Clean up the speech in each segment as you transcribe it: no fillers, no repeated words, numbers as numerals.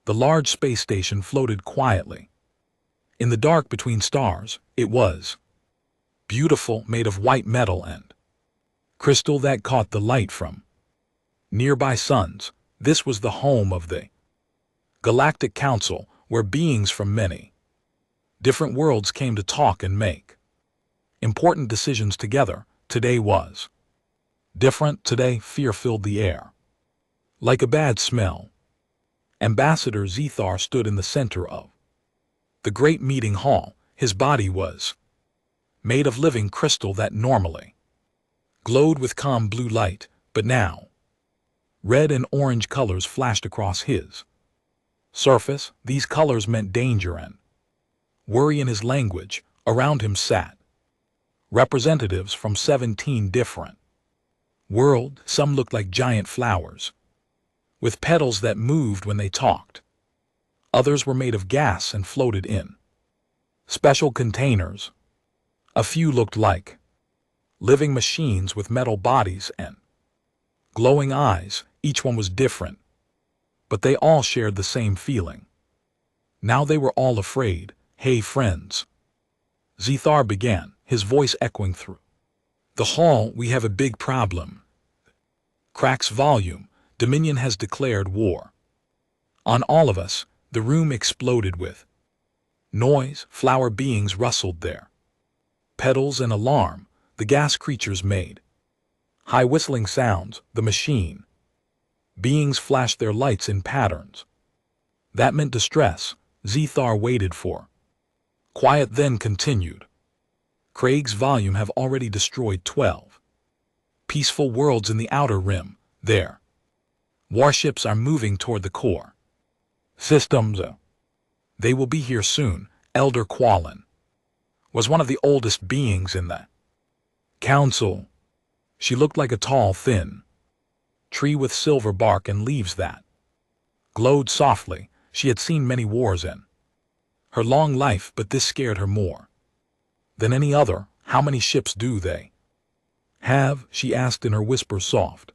The large space station floated quietly. In the dark between stars, it was beautiful, made of white metal and crystal that caught the light from nearby suns. This was the home of the Galactic Council, where beings from many different worlds came to talk and make important decisions together. Today was different. Today, fear filled the air like a bad smell. Ambassador Zethar stood in the center of the great meeting hall. His body was made of living crystal that normally glowed with calm blue light, but now red and orange colors flashed across his surface. These colors meant danger and worry in his language. Around him sat representatives from 17 different worlds. Some looked like giant flowers with petals that moved when they talked. Others were made of gas and floated in special containers. A few looked like living machines with metal bodies and glowing eyes. Each one was different, but they all shared the same feeling. Now they were all afraid. "Hey, friends," Zethar began, his voice echoing through the hall. "We have a big problem. Cracks volume. Dominion has declared war on all of us." The room exploded with noise. Flower beings rustled their petals and alarm. The gas creatures made high whistling sounds. The machine beings flashed their lights in patterns that meant distress. Zethar waited for quiet, then continued. "Craig's volume have already destroyed 12 peaceful worlds in the outer rim. Their warships are moving toward the core systems. They will be here soon." Elder Quallen was one of the oldest beings in the council. She looked like a tall, thin tree with silver bark and leaves that glowed softly. She had seen many wars in her long life, but this scared her more than any other. "How many ships do they have?" she asked in her whisper soft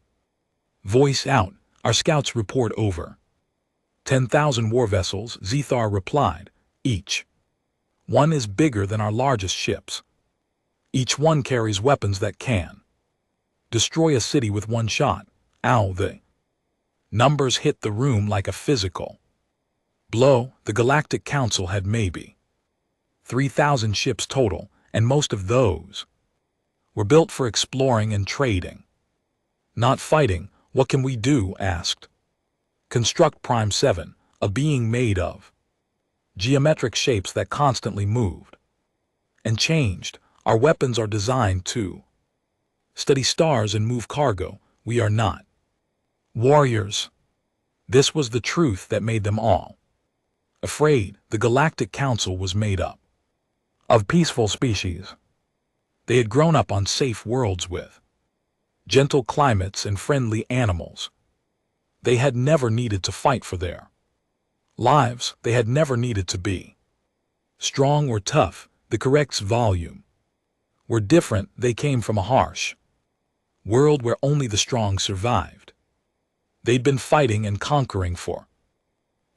voice out. "Our scouts report over 10,000 war vessels," Zethar replied. "Each one is bigger than our largest ships. Each one carries weapons that can destroy a city with one shot." Ow! The numbers hit the room like a physical blow. The Galactic Council had maybe 3,000 ships total, and most of those were built for exploring and trading, not fighting. "What can we do?" asked Construct Prime 7, a being made of geometric shapes that constantly moved and changed. "Our weapons are designed to study stars and move cargo. We are not warriors." This was the truth that made them all afraid. The Galactic Council was made up of peaceful species. They had grown up on safe worlds with gentle climates and friendly animals. They had never needed to fight for their lives. They had never needed to be strong or tough. The corrects volume were different. They came from a harsh world where only the strong survived. They'd been fighting and conquering for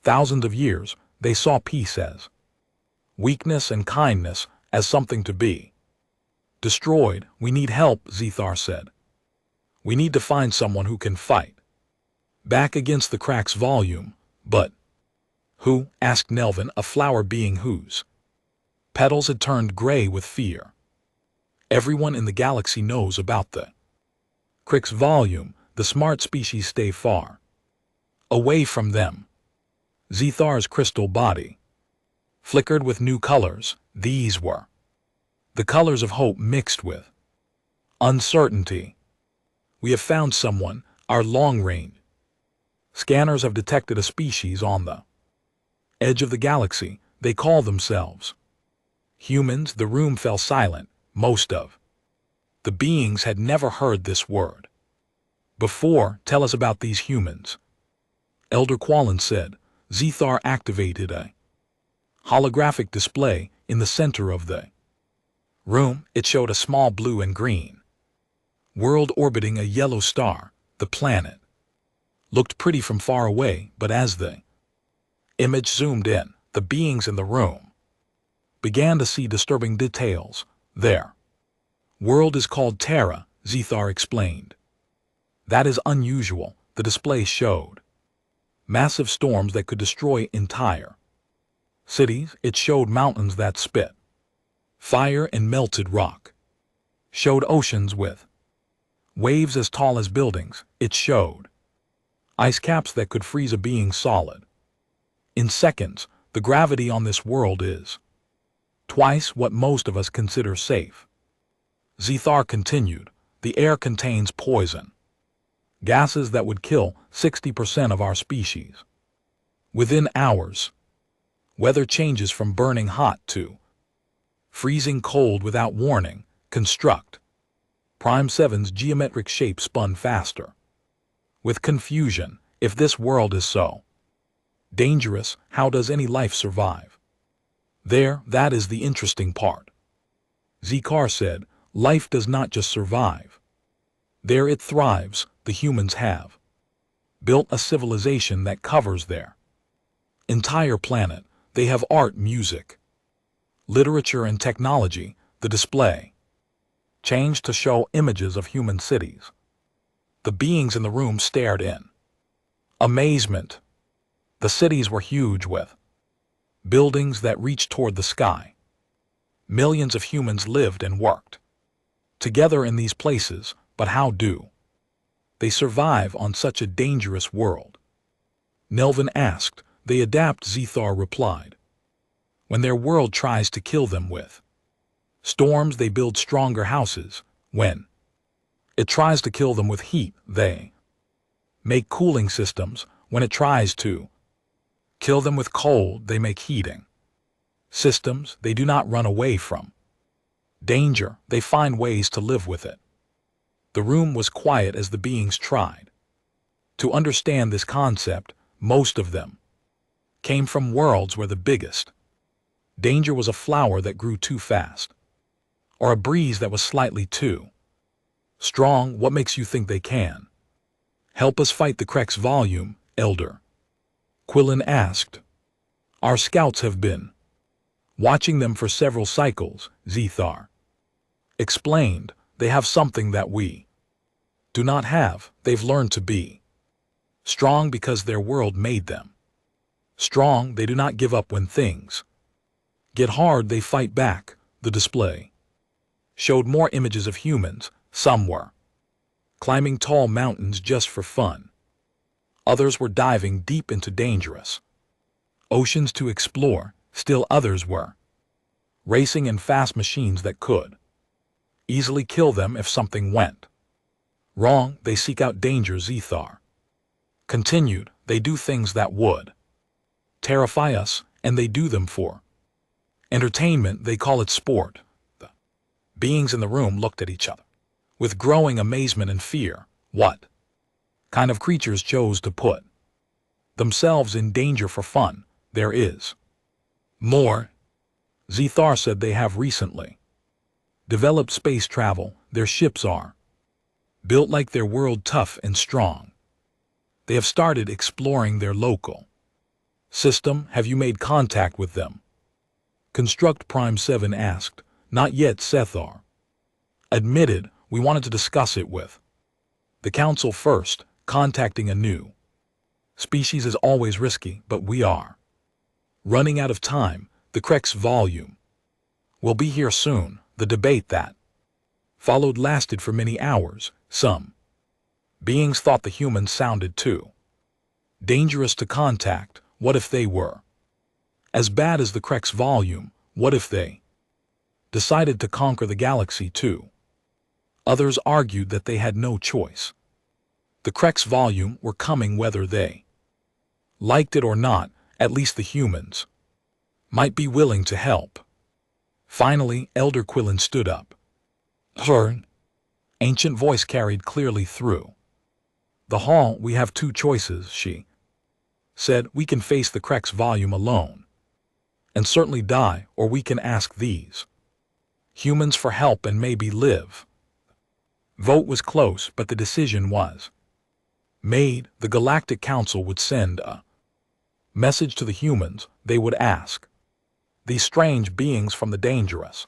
thousands of years. They saw peace as weakness and kindness as something to be destroyed. "We need help," Zethar said. "We need to find someone who can fight back against the cracks volume." "But who?" asked Nelvin, a flower being whose petals had turned gray with fear. "Everyone in the galaxy knows about the cracks volume. The smart species stay far away from them." Zethar's crystal body flickered with new colors. These were the colors of hope mixed with uncertainty. "We have found someone. Our long-range scanners have detected a species on the edge of the galaxy. They call themselves humans." The room fell silent. Most of the beings had never heard this word before. "Tell us about these humans," Elder Quallen said. Zethar activated a holographic display in the center of the room. It showed a small blue and green world orbiting a yellow star. The planet looked pretty from far away, but as the Image zoomed in. The beings in the room began to see disturbing details. Their world is called Terra, Zethar explained. That is unusual, the display showed. Massive storms that could destroy entire cities. It showed mountains that spit fire and melted rock. Showed oceans with waves as tall as buildings. It showed ice caps that could freeze a being solid in seconds. The gravity on this world is twice what most of us consider safe. Zethar continued, the air contains poison gases that would kill 60% of our species within hours. Weather changes from burning hot to freezing cold without warning. Construct Prime 7's geometric shape spun faster with confusion. If this world is so dangerous, how does any life survive there? That is the interesting part. Zethar said, life does not just survive there, it thrives. The humans have built a civilization that covers their entire planet. They have art, music, literature, and technology. The display changed to show images of human cities. The beings in the room stared in amazement. The cities were huge, with buildings that reached toward the sky. Millions of humans lived and worked together in these places, but how do they survive on such a dangerous world? Nelvin asked. They adapt, Zethar replied. When their world tries to kill them with storms, they build stronger houses. When it tries to kill them with heat, they make cooling systems. When it tries to kill them with cold, they make heating systems. They do not run away from danger. They find ways to live with it. The room was quiet as the beings tried to understand this concept. Most of them came from worlds where the biggest danger was a flower that grew too fast, or a breeze that was slightly too strong. What makes you think they can help us fight the Krex volume? Elder Quillen asked. Our scouts have been watching them for several cycles, Zethar explained. They have something that we do not have. They've learned to be strong because their world made them strong. They do not give up when things get hard. They fight back. The display showed more images of humans. Some were climbing tall mountains just for fun. Others were diving deep into dangerous oceans to explore. Still others were racing in fast machines that could easily kill them if something went wrong. They seek out danger, Zethar continued. They do things that would terrify us, and they do them for entertainment. They call it sport. The beings in the room looked at each other with growing amazement and fear. What kind of creatures chose to put themselves in danger for fun? There is more. Zethar said they have recently developed space travel. Their ships are built like their world, tough and strong. They have started exploring their local system. Have you made contact with them? Construct Prime 7 asked. Not yet, Zethar admitted. We wanted to discuss it with the Council first. Contacting a new species is always risky, but we are running out of time. The Krex volume will be here soon. The debate that followed lasted for many hours. Some beings thought the humans sounded too dangerous to contact. What if they were as bad as the Krex volume? What if they decided to conquer the galaxy too? Others argued that they had no choice. The Krex volume were coming whether they liked it or not. At least the humans might be willing to help. Finally, Elder Quillen stood up. Her ancient voice carried clearly through the hall. We have two choices, she said. We can face the Krex volume alone and certainly die, or we can ask these humans for help and maybe live. Vote was close, but the decision was made. The Galactic Council would send a Message to the humans, they would ask. These strange beings from the dangerous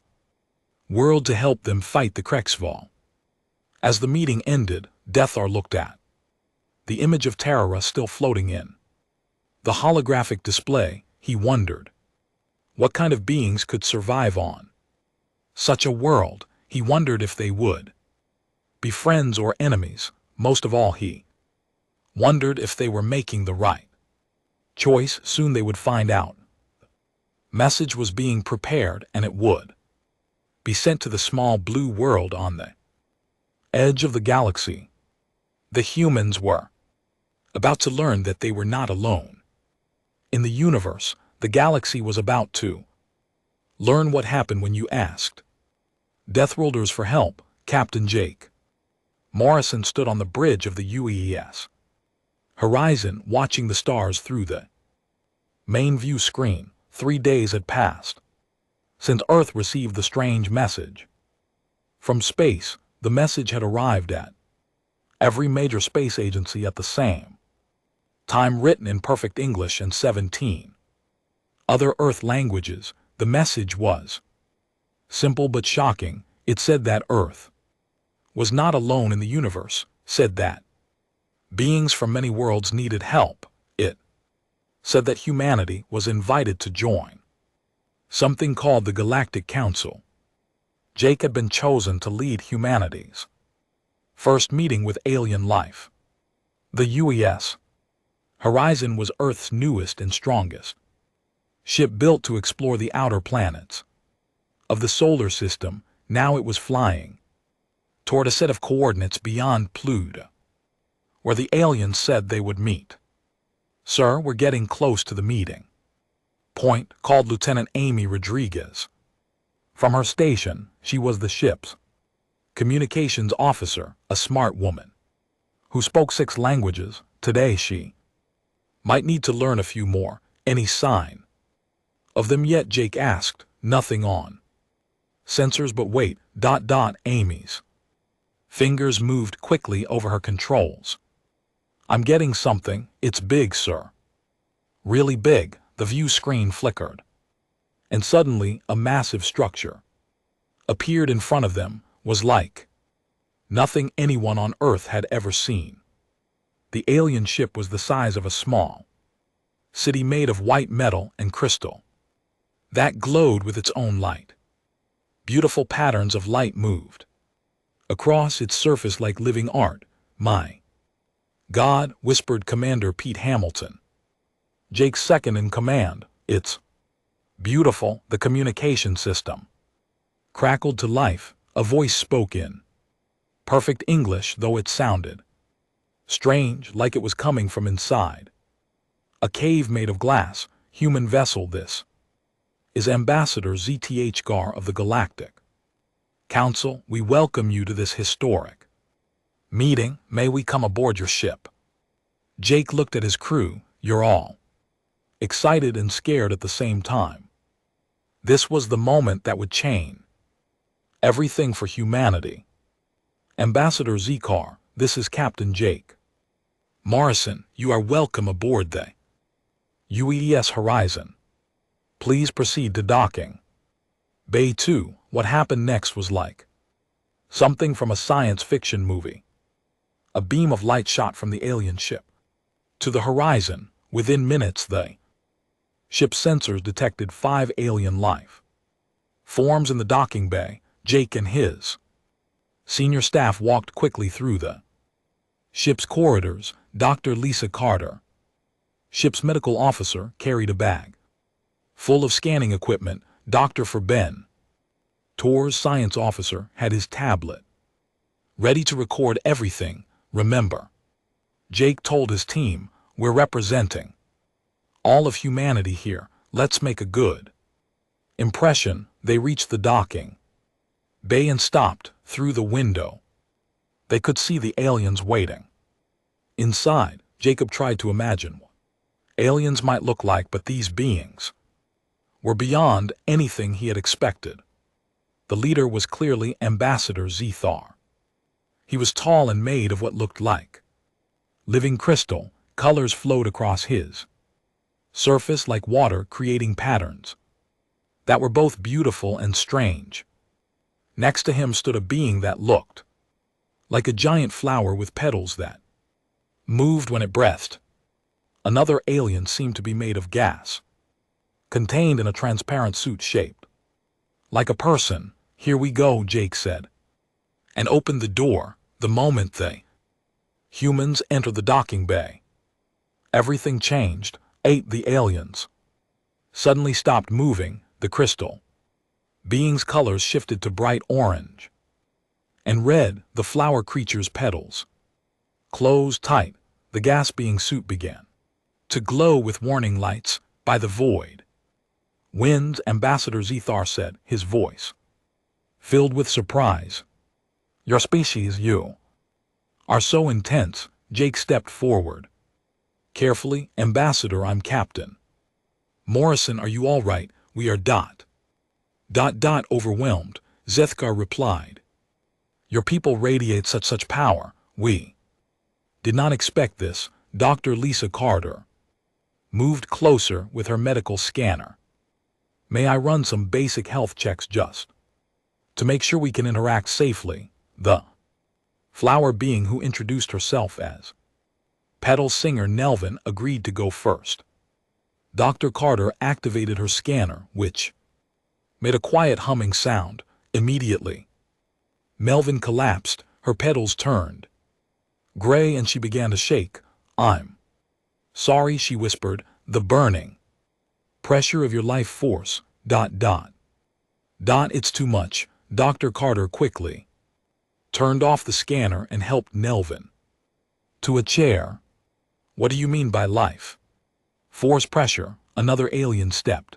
world to help them fight the Krexval. As the meeting ended, Deathar looked at the image of Terra still floating in the holographic display. He wondered what kind of beings could survive on such a world. He wondered if they would be friends or enemies. Most of all, he wondered if they were making the right choice. Soon they would find out. Message was being prepared, and it would be sent to the small blue world on the edge of the galaxy. The humans were about to learn that they were not alone in the universe. The galaxy was about to learn what happened when you asked Deathworlders for help. Captain Jake Morrison stood on the bridge of the UES horizon, watching the stars through the main view screen. 3 days had passed since Earth received the strange message from space. The message had arrived at every major space agency at the same time, written in perfect English and 17 other Earth languages. The message was simple but shocking. It said that Earth was not alone in the universe, said that beings from many worlds needed help. It said that humanity was invited to join something called the Galactic Council. Jake had been chosen to lead humanity's first meeting with alien life. The UES Horizon was Earth's newest and strongest ship, built to explore the outer planets of the solar system. Now it was flying toward a set of coordinates beyond Pluto, where the aliens said they would meet. "Sir, we're getting close to the meeting point," called Lieutenant Amy Rodriguez from her station. She was the ship's communications officer, a smart woman who spoke 6 languages. Today she might need to learn a few more. Any sign of them yet? Jake asked. Nothing on sensors, but wait. Amy's fingers moved quickly over her controls. "I'm getting something. It's big, sir. Really big." The view screen flickered, and suddenly a massive structure appeared in front of them. Was like nothing anyone on Earth had ever seen. The alien ship was the size of a small city, made of white metal and crystal that glowed with its own light. Beautiful patterns of light moved across its surface like living art. "My God," whispered Commander Pete Hamilton, Jake's second in command. "It's beautiful." The communication system crackled to life. A voice spoke in perfect English, though it sounded strange, like it was coming from inside a cave made of glass. "Human vessel, this is Ambassador ZTH Gar of the Galactic Council. We welcome you to this historic meeting. May we come aboard your ship?" Jake looked at his crew. "You're all excited and scared at the same time. This was the moment that would change everything for humanity." "Ambassador Zekar, this is Captain Jake Morrison. You are welcome aboard the UES Horizon. Please proceed to docking Bay 2. What happened next was like something from a science fiction movie. A beam of light shot from the alien ship to the horizon. Within minutes, the ship's sensors detected 5 alien life forms in the docking bay. Jake and his senior staff walked quickly through the ship's corridors. Dr. Lisa Carter, ship's medical officer, carried a bag full of scanning equipment. Dr. Ferben, Tor's science officer, had his tablet ready to record everything. "Remember," Jake told his team, "we're representing all of humanity here. Let's make a good impression." They reached the docking bay and stopped. Through the window they could see the aliens waiting inside. Jacob tried to imagine what aliens might look like, but these beings were beyond anything he had expected. The leader was clearly Ambassador Zethar. He was tall and made of what looked like living crystal. Colors flowed across his surface like water creating patterns that were both beautiful and strange. Next to him stood a being that looked like a giant flower with petals that moved when it breathed. Another alien seemed to be made of gas, contained in a transparent suit shaped like a person. "Here we go," Jake said, and opened the door. The moment they humans entered the docking bay, everything changed. The aliens suddenly stopped moving. The crystal being's colors shifted to bright orange and red. The flower creature's petals closed tight. The gas being suit began to glow with warning lights. "By the void winds," Ambassador Zethar said, his voice filled with surprise. "Your species, you are so intense." Jake stepped forward. "Carefully, Ambassador, I'm Captain Morrison. Are you all right?" "We are overwhelmed," Zethar replied. "Your people radiate such power. We did not expect this." Dr. Lisa Carter moved closer with her medical scanner. "May I run some basic health checks just to make sure we can interact safely?" The flower being, who introduced herself as Petal Singer Nelvin, agreed to go first. Dr. Carter activated her scanner, which made a quiet humming sound. Immediately, Melvin collapsed. Her petals turned gray and she began to shake. "I'm sorry," she whispered. "The burning pressure of your life force, ... It's too much." Dr. Carter quickly turned off the scanner and helped Nelvin to a chair. "What do you mean by life force pressure?" Another alien stepped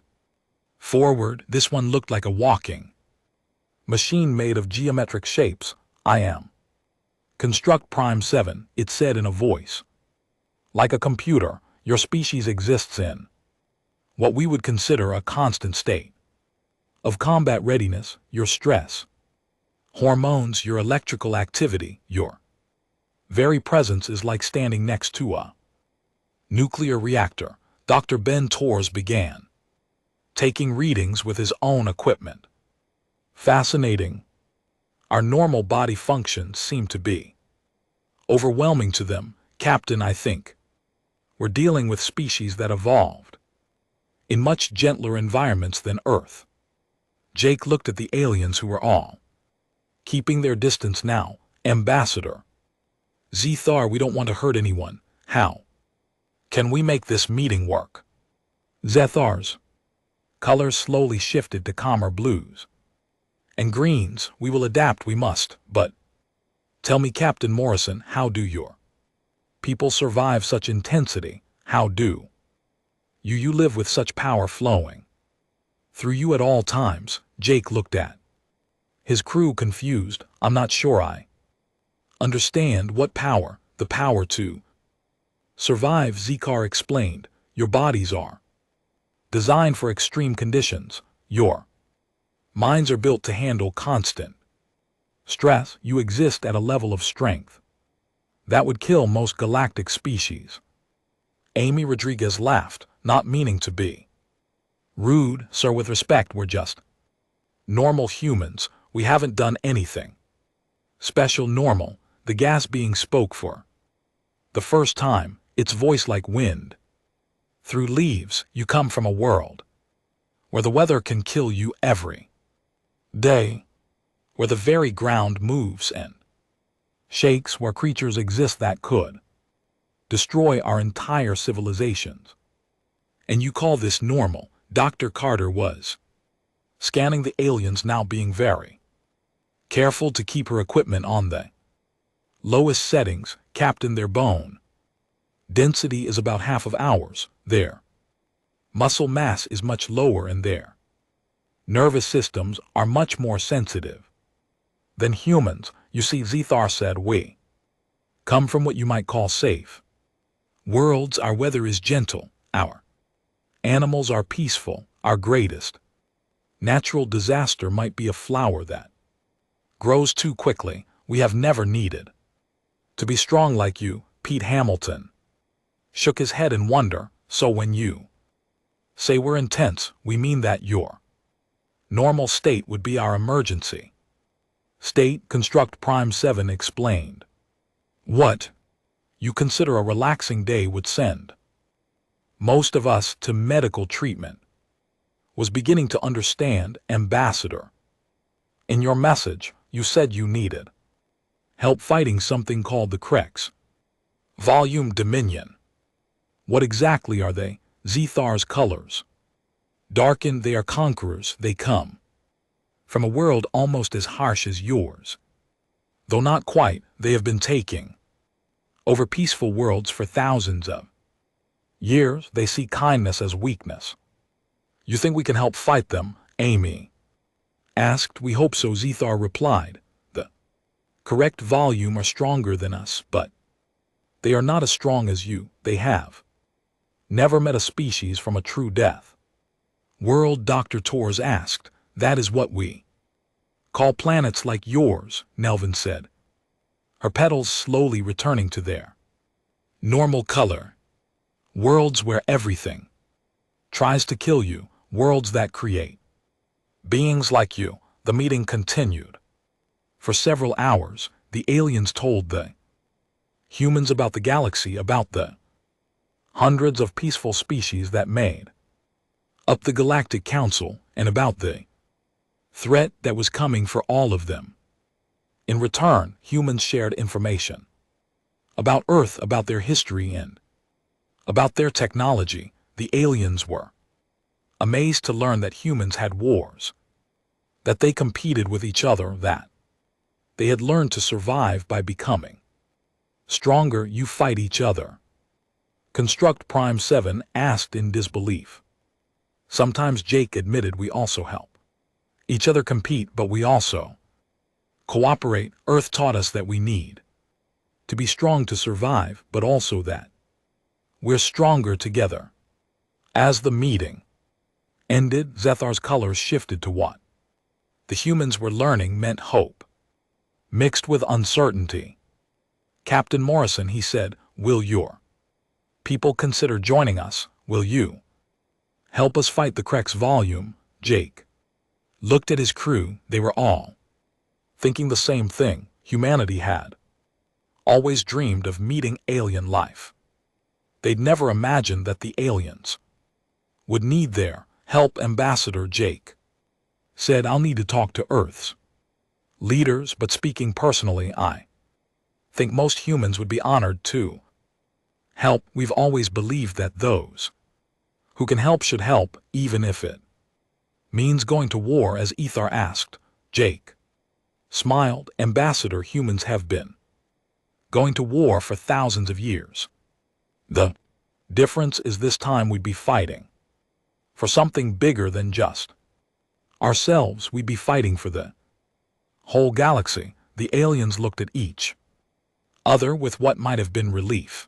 forward. This one looked like a walking machine made of geometric shapes. "I am Construct Prime 7, it said in a voice like a computer. "Your species exists in what we would consider a constant state of combat readiness. Your stress hormones, your electrical activity, your very presence is like standing next to a nuclear reactor." Dr. Ben Torres began taking readings with his own equipment. "Fascinating. Our normal body functions seem to be overwhelming to them, Captain. I think we're dealing with species that evolved in much gentler environments than Earth." Jake looked at the aliens, who were all keeping their distance now. "Ambassador Zethar, we don't want to hurt anyone. How can we make this meeting work?" Zethar's colors slowly shifted to calmer blues and greens. "We will adapt, we must. But tell me, Captain Morrison, how do your people survive such intensity? How do you live with such power flowing through you at all times?" Jake looked at his crew, confused. "I'm not sure I understand. What power?" "The power to survive," Zethar explained. "Your bodies are designed for extreme conditions. Your minds are built to handle constant stress. You exist at a level of strength that would kill most galactic species." Amy Rodriguez laughed, not meaning to be rude. "Sir, with respect, we're just normal humans. We haven't done anything special." "Normal," the gas being spoke for the first time, its voice like wind through leaves. "You come from a world where the weather can kill you every day, where the very ground moves and shakes, where creatures exist that could destroy our entire civilizations. And you call this normal?" Dr. Carter was scanning the aliens now, being very careful to keep her equipment on the lowest settings. "Captain, their bone density is about half of ours. Their muscle mass is much lower and their nervous systems are much more sensitive than humans. You see," Zethar said, "we come from what you might call safe worlds. Our weather is gentle. Our animals are peaceful. Our greatest natural disaster might be a flower that grows too quickly. We have never needed to be strong like you." Pete Hamilton shook his head in wonder. "So when you Say we're intense, we mean that your normal state would be our emergency state, Construct Prime 7 explained. What you consider a relaxing day would send most of us to medical treatment. Was beginning to understand, Ambassador. In your message, you said you needed help fighting something called the Krex. Volume Dominion. What exactly are they? Zethar's colors. Darkened, they are conquerors, they come from a world almost as harsh as yours. Though not quite, they have been taking over peaceful worlds for thousands of years. They see kindness as weakness. You think we can help fight them? Amy asked. We hope so, Zethar replied. The correct volume are stronger than us, but they are not as strong as you. They have never met a species from a true death world, Dr. Torres asked. That is what we call planets like yours, Nelvin said, her petals slowly returning to their normal color. Worlds where everything tries to kill you, worlds that create beings like you. The meeting continued. For several hours, the aliens told the humans about the galaxy, about the hundreds of peaceful species that made up the Galactic Council, and about the threat that was coming for all of them. In return, humans shared information about Earth, about their history, and about their technology. The aliens were amazed to learn that humans had wars, that they competed with each other, that they had learned to survive by becoming stronger. You fight each other? Construct Prime 7 asked in disbelief. Sometimes, Jake admitted. We also help each other compete, but we also cooperate. Earth taught us that we need to be strong to survive, but also that we're stronger together. As the meeting ended, Zethar's colors shifted to what the humans were learning meant hope, mixed with uncertainty. Captain Morrison, he said, will your people consider joining us? Will you help us fight the Krex? Volume. Jake looked at his crew. They were all thinking the same thing. Humanity had always dreamed of meeting alien life. They'd never imagined that the aliens would need their help. Ambassador Jake said, I'll need to talk to Earth's leaders, but speaking personally, I think most humans would be honored to help. We've always believed that those who can help should help, even if it means going to war, as Ethar asked. Jake smiled. Ambassador, humans have been going to war for thousands of years. The difference is this time we'd be fighting for something bigger than just ourselves. We'd be fighting for the whole galaxy. The aliens looked at each other with what might have been relief.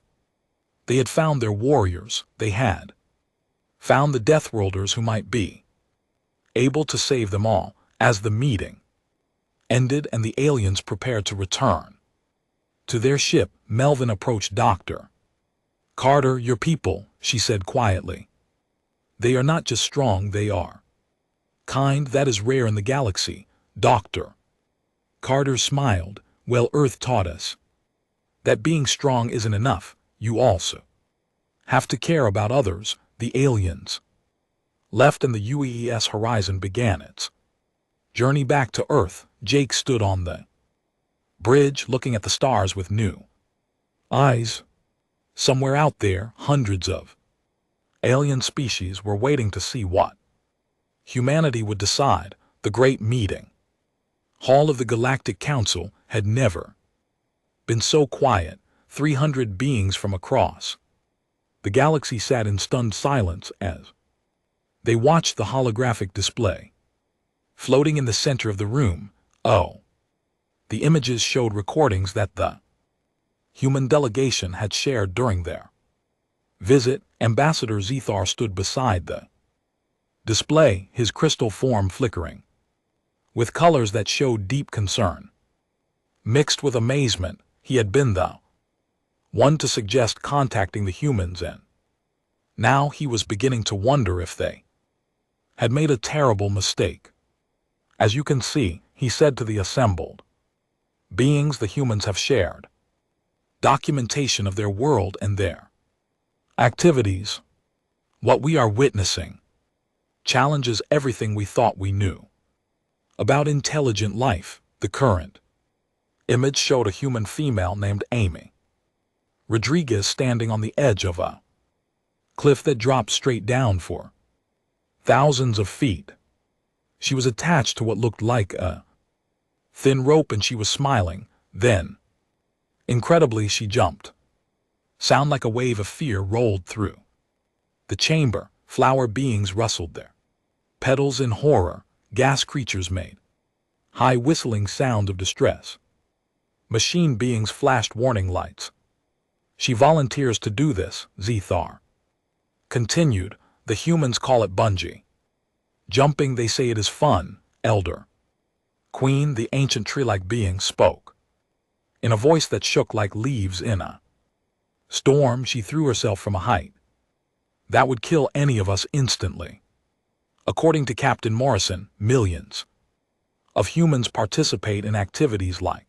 They had found their warriors. They had found the Deathworlders who might be able to save them all. As the meeting ended and the aliens prepared to return to their ship, Melvin approached Dr. Carter. Your people, she said quietly. They are not just strong, they are kind. That is rare in the galaxy. Dr. Carter smiled. Well, Earth taught us that being strong isn't enough. You also have to care about others. The aliens left and the UES horizon began its journey back to Earth. Jake stood on the bridge looking at the stars with new eyes. Somewhere out there, hundreds of alien species were waiting to see what humanity would decide. The great meeting hall of the Galactic Council had never been so quiet. 300 beings from across the galaxy sat in stunned silence as they watched the holographic display floating in the center of the room. Oh, the images showed recordings that the human delegation had shared during their visit. Ambassador Zethar stood beside the display, his crystal form flickering with colors that showed deep concern mixed with amazement. He had been the one to suggest contacting the humans, and Now he was beginning to wonder if they had made a terrible mistake. As you can see, he said to the assembled beings, the humans have shared documentation of their world and their activities. What we are witnessing challenges everything we thought we knew about intelligent life. The current image showed a human female named Amy Rodriguez standing on the edge of a cliff that dropped straight down for thousands of feet. She was attached to what looked like a thin rope and she was smiling. Then, incredibly, she jumped. Sound like a wave of fear rolled through the chamber. Flower beings rustled their petals in horror. Gas creatures made high whistling sound of distress. Machine beings flashed warning lights. She volunteers to do this, Zethar continued. The humans call it bungee jumping. They say it is fun. Elder Queen, the ancient tree-like being, spoke. In a voice that shook like leaves in a storm. She threw herself from a height that would kill any of us instantly. According to Captain Morrison, millions of humans participate in activities like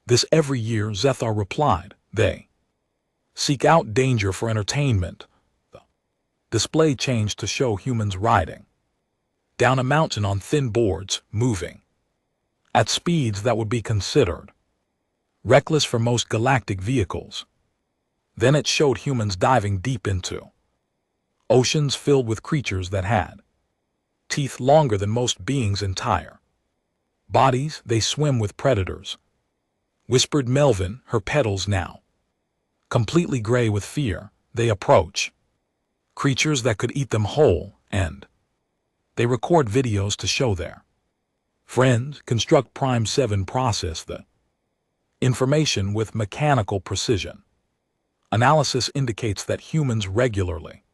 this every year. Zethar replied. They seek out danger for entertainment. The display changed to show humans riding down a mountain on thin boards, moving at speeds that would be considered reckless for most galactic vehicles. Then it showed humans diving deep into oceans filled with creatures that had teeth longer than most beings' entire bodies. They swim with predators, whispered Melvin, her petals now completely gray with fear. They approach creatures that could eat them whole, and they record videos to show their friends. Construct Prime 7 process the information with mechanical precision. Analysis indicates that humans regularly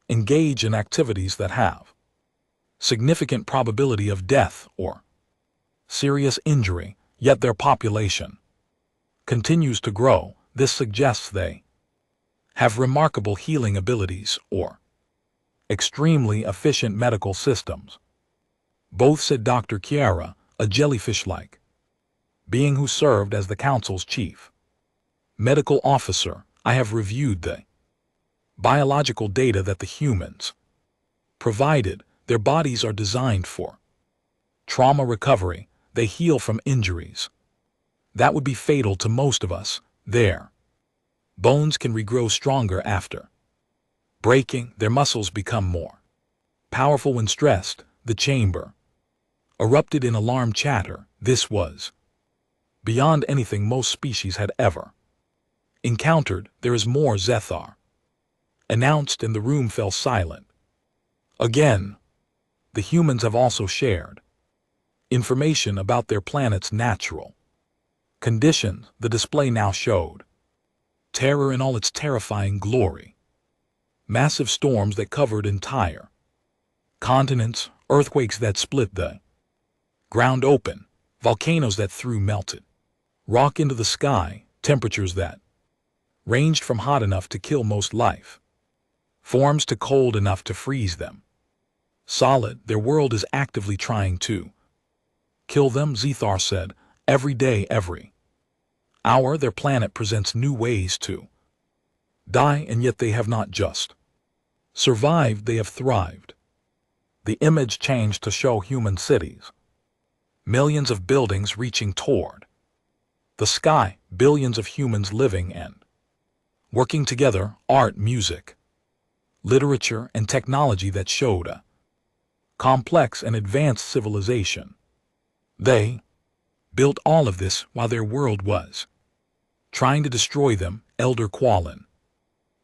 engage in activities that have significant probability of death or serious injury, yet their population continues to grow. This suggests they have remarkable healing abilities or extremely efficient medical systems. Both, said Dr. Chiara, a jellyfish-like being who served as the council's chief medical officer. I have reviewed the biological data that the humans provided. Their bodies are designed for trauma recovery. They heal from injuries that would be fatal to most of us. Their bones can regrow stronger after breaking. Their muscles become more powerful when stressed. The chamber erupted in alarm chatter. This was beyond anything most species had ever encountered. There is more, Zethar announced, and the room fell silent. Again, the humans have also shared information about their planet's natural conditions. The display now showed terror in all its terrifying glory. Massive storms that covered entire continents, earthquakes that split the ground open, volcanoes that threw melted rock into the sky, temperatures that ranged from hot enough to kill most life forms to cold enough to freeze them solid. Their world is actively trying to kill them, Zethar said. Every day, every hour, their planet presents new ways to die, and yet they have not just survived, they have thrived. The image changed to show human cities, millions of buildings reaching toward the sky, billions of humans living and working together, art, music, literature, and technology that showed a complex and advanced civilization. They built all of this while their world was trying to destroy them, Elder Quallen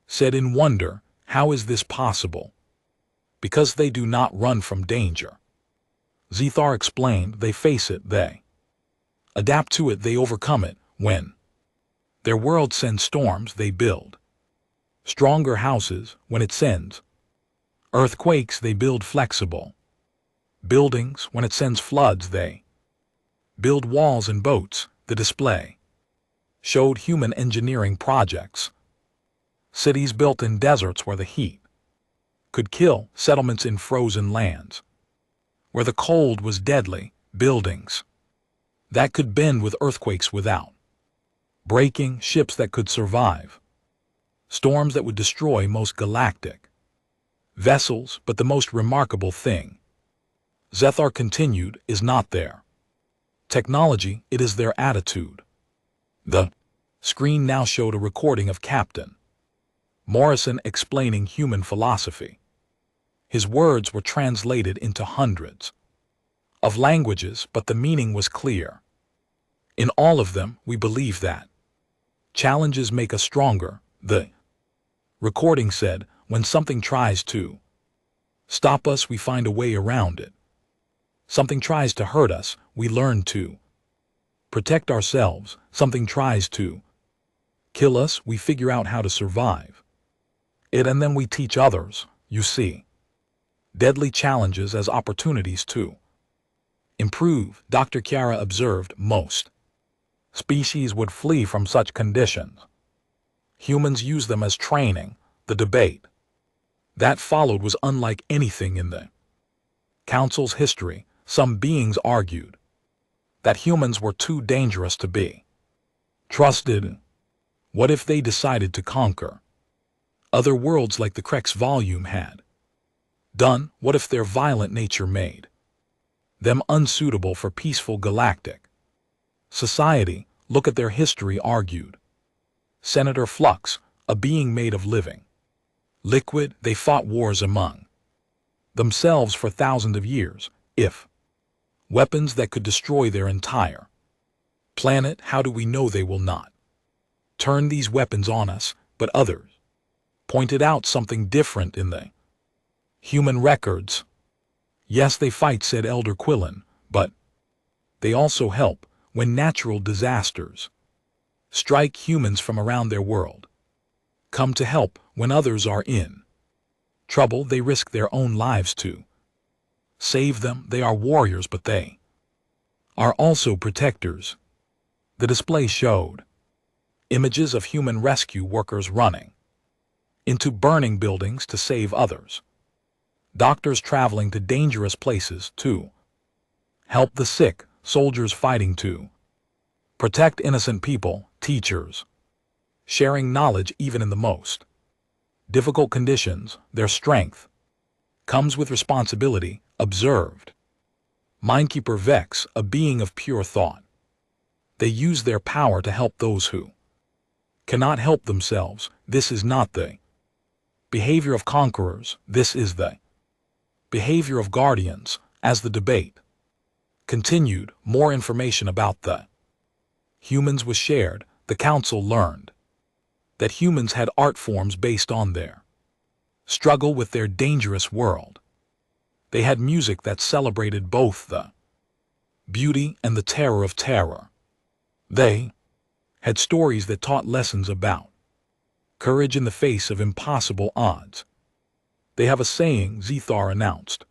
said in wonder. How is this possible? Because they do not run from danger, Zethar explained. They face it, they adapt to it, they overcome it. When their world sends storms, they build stronger houses. When it sends earthquakes, they build flexible buildings. When it sends floods, they build walls and boats. The display showed human engineering projects cities built in deserts where the heat could kill, settlements in frozen lands where the cold was deadly, buildings that could bend with earthquakes without breaking, ships that could survive storms that would destroy most galactic vessels. But the most remarkable thing, Zethar continued, is not their technology, it is their attitude. The screen now showed a recording of Captain Morrison explaining human philosophy. His words were translated into hundreds of languages, but the meaning was clear. In all of them, we believe that challenges make us stronger, the recording said. When something tries to stop us, we find a way around it. Something tries to hurt us, we learn to protect ourselves. Something tries to kill us, we figure out how to survive it, and then we teach others. You see deadly challenges as opportunities to improve. Dr. Chiara observed most species would flee from such conditions. Humans use them as training. The debate that followed was unlike anything in the Council's history. Some beings argued that humans were too dangerous to be trusted. What if they decided to conquer other worlds like the Krex volume had done? What if their violent nature made them unsuitable for peaceful galactic society? Look at their history, argued Senator Flux, a being made of living liquid. They fought wars among themselves for thousands of years. If weapons that could destroy their entire planet, how do we know they will not turn these weapons on us? But others pointed out something different in the human records. Yes, they fight, said Elder Quillen, but they also help when natural disasters strike. Humans from around their world come to help when others are in trouble. They risk their own lives to save them. They are warriors, but they are also protectors. The display showed images of human rescue workers running into burning buildings to save others, doctors traveling to dangerous places to help the sick, soldiers fighting to protect innocent people, teachers sharing knowledge even in the most difficult conditions. Their strength comes with responsibility, observed Mindkeeper Vex, a being of pure thought. They use their power to help those who cannot help themselves. This is not the behavior of conquerors, this is the behavior of guardians. As the debate continued, more information about the humans was shared. The council learned that humans had art forms based on their struggle with their dangerous world. They had music that celebrated both the beauty and the terror of terror. They had stories that taught lessons about courage in the face of impossible odds. They have a saying, Zethar announced.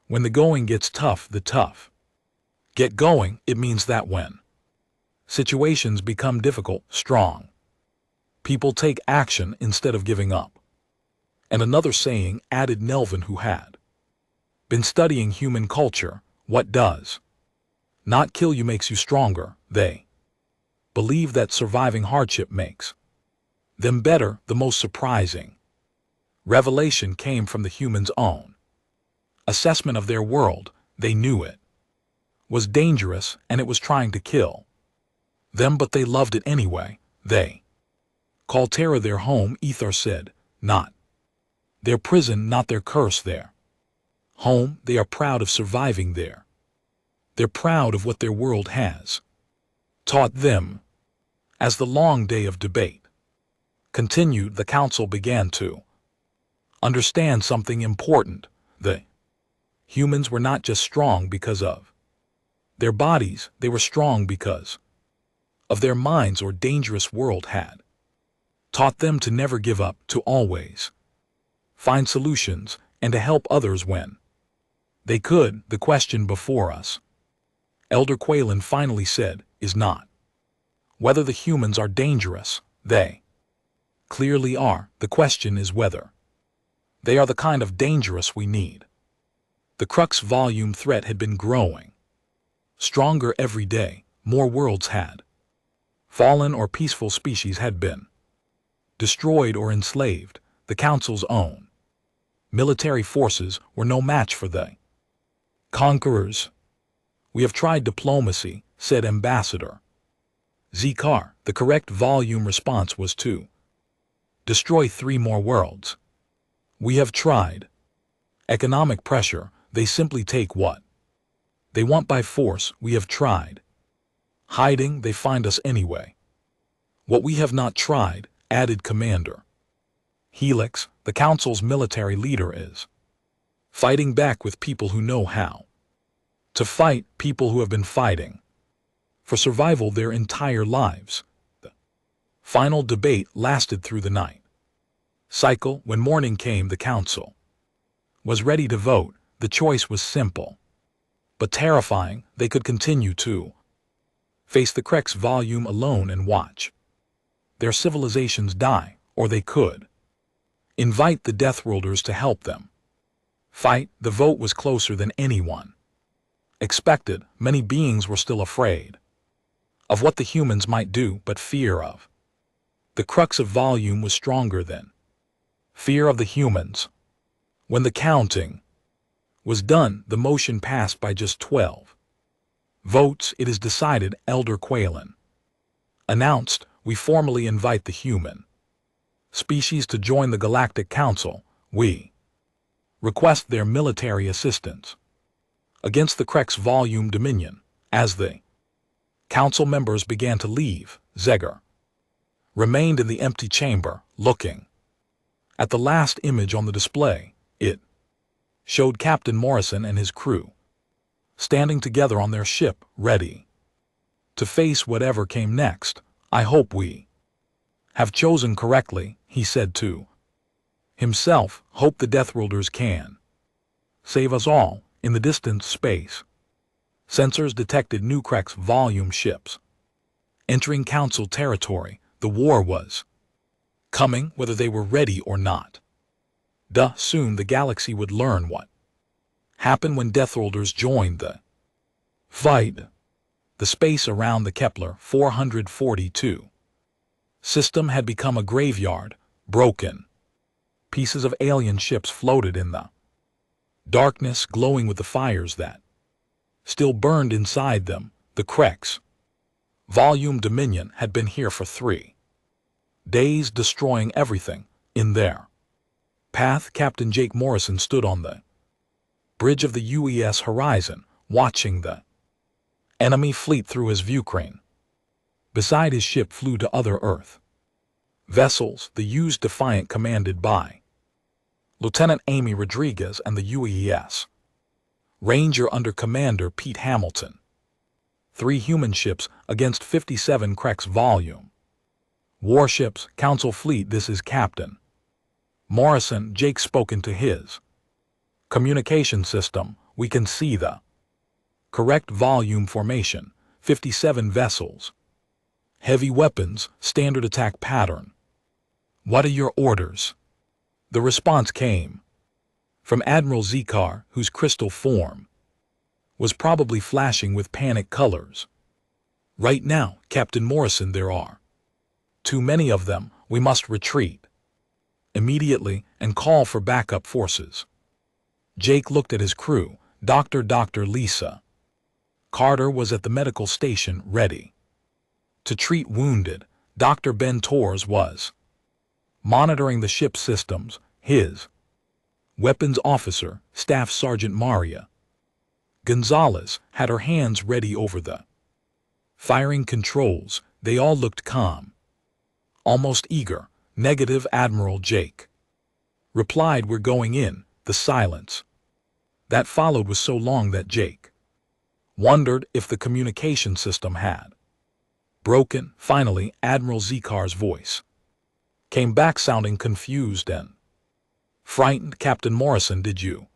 When the going gets tough, the tough get going. It means that when situations become difficult, strong people take action instead of giving up. And another saying, added Nelvin, who had been studying human culture, what does not kill you makes you stronger. They believe that surviving hardship makes them better. The most surprising revelation came from the humans' own assessment of their world. They knew it was dangerous and it was trying to kill them, but they loved it anyway. They called Terra their home. Ethar said, not their prison, not their curse, their home. They are proud of surviving there. They're proud of what their world has taught them. As the long day of debate continued, the council began to understand something important. The humans were not just strong because of their bodies, they were strong because of their minds. Or dangerous world had taught them to never give up, to always find solutions, and to help others when they could. The question before us, Elder Quaylen finally said, is not whether the humans are dangerous. They clearly are. The question is whether they are the kind of dangerous we need. The Crux volume threat had been growing. Stronger every day, more worlds had fallen or peaceful species had been destroyed or enslaved. The Council's own military forces were no match for the conquerors. We have tried diplomacy, said Ambassador Zekar. The correct volume response was to destroy 3 more worlds. We have tried economic pressure. They simply take what they want by force. We have tried hiding. They find us anyway. What we have not tried, added Commander Helix, the Council's military leader, is fighting back with people who know how to fight, people who have been fighting for survival their entire lives. The final debate lasted through the night cycle. When morning came, the Council was ready to vote. The choice was simple but terrifying. They could continue to face the Crux volume alone and watch their civilizations die, or they could invite the Deathworlders to help them fight. The vote was closer than anyone expected. Many beings were still afraid of what the humans might do, but fear of the Crux of volume was stronger than fear of the humans. When the counting was done, the motion passed by just 12 votes. It is decided, Elder Quaylen announced. We formally invite the human species to join the Galactic Council. We request their military assistance against the Crux volume dominion. As the council members began to leave, Zegar remained in the empty chamber, looking at the last image on the display. It showed Captain Morrison and his crew standing together on their ship, ready to face whatever came next. I hope we have chosen correctly, he said to himself. Hope the Deathworlders can save us all. In the distant space, sensors detected new Crux volume ships entering Council territory. The war was coming, whether they were ready or not. Soon the galaxy would learn what happened when Deathworlders joined the fight. The space around the Kepler 442 system had become a graveyard. Broken pieces of alien ships floated in the darkness, glowing with the fires that still burned inside them. The Crux volume dominion had been here for 3 days, destroying everything in their path. Captain Jake Morrison stood on the bridge of the UES horizon, watching the enemy fleet through his viewscreen. Beside his ship flew to other Earth vessels, the U's Defiant, commanded by Lieutenant Amy Rodriguez, and the UES Ranger under Commander Pete Hamilton. 3 human ships against 57 Crux volume warships. Council fleet, this is Captain Morrison. Jake spoke into his communication system. We can see the correct volume formation. 57 vessels. Heavy weapons, standard attack pattern. What are your orders? The response came from Admiral Zekar, whose crystal form was probably flashing with panic colors. Right now, Captain Morrison, there are too many of them. We must retreat immediately and call for backup forces. Jake looked at his crew. Dr. Lisa Carter was at the medical station, ready to treat wounded. Dr. Ben Torres was monitoring the ship's systems. His weapons officer, Staff Sergeant Maria Gonzalez, had her hands ready over the firing controls. They all looked calm, almost eager. Negative, Admiral Jake replied. We're going in. The silence that followed was so long that Jake wondered if the communication system had broken. Finally, Admiral Zekar's voice came back, sounding confused and frightened. Captain Morrison, did you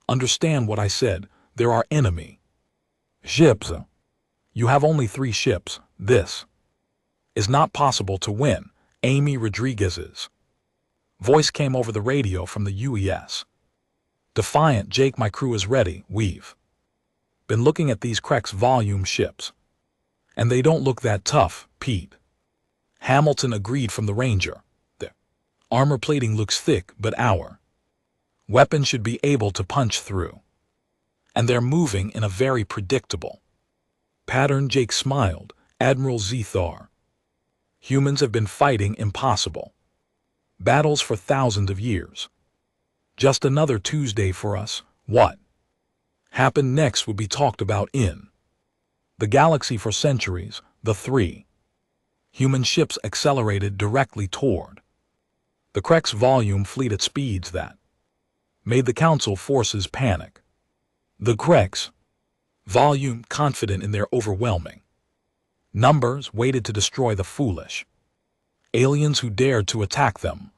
understand what I said? There are enemy ships. You have only 3 ships. This is not possible to win. Amy Rodriguez's voice came over the radio from the UES. Defiant, Jake, my crew is ready. We've been looking at these Krex volume ships, and they don't look that tough, Pete. Hamilton agreed from the Ranger. The armor plating looks thick, but our weapons should be able to punch through. And they're moving in a very predictable pattern. Jake smiled. Admiral Zethar. Humans have been fighting impossible battles for thousands of years. Just another Tuesday for us. What happened next would be talked about in the galaxy for centuries. The three human ships accelerated directly toward the Krex volume fleet at speeds that made the Council forces panic. The Krex volume, confident in their overwhelming numbers, waited to destroy the foolish aliens who dared to attack them.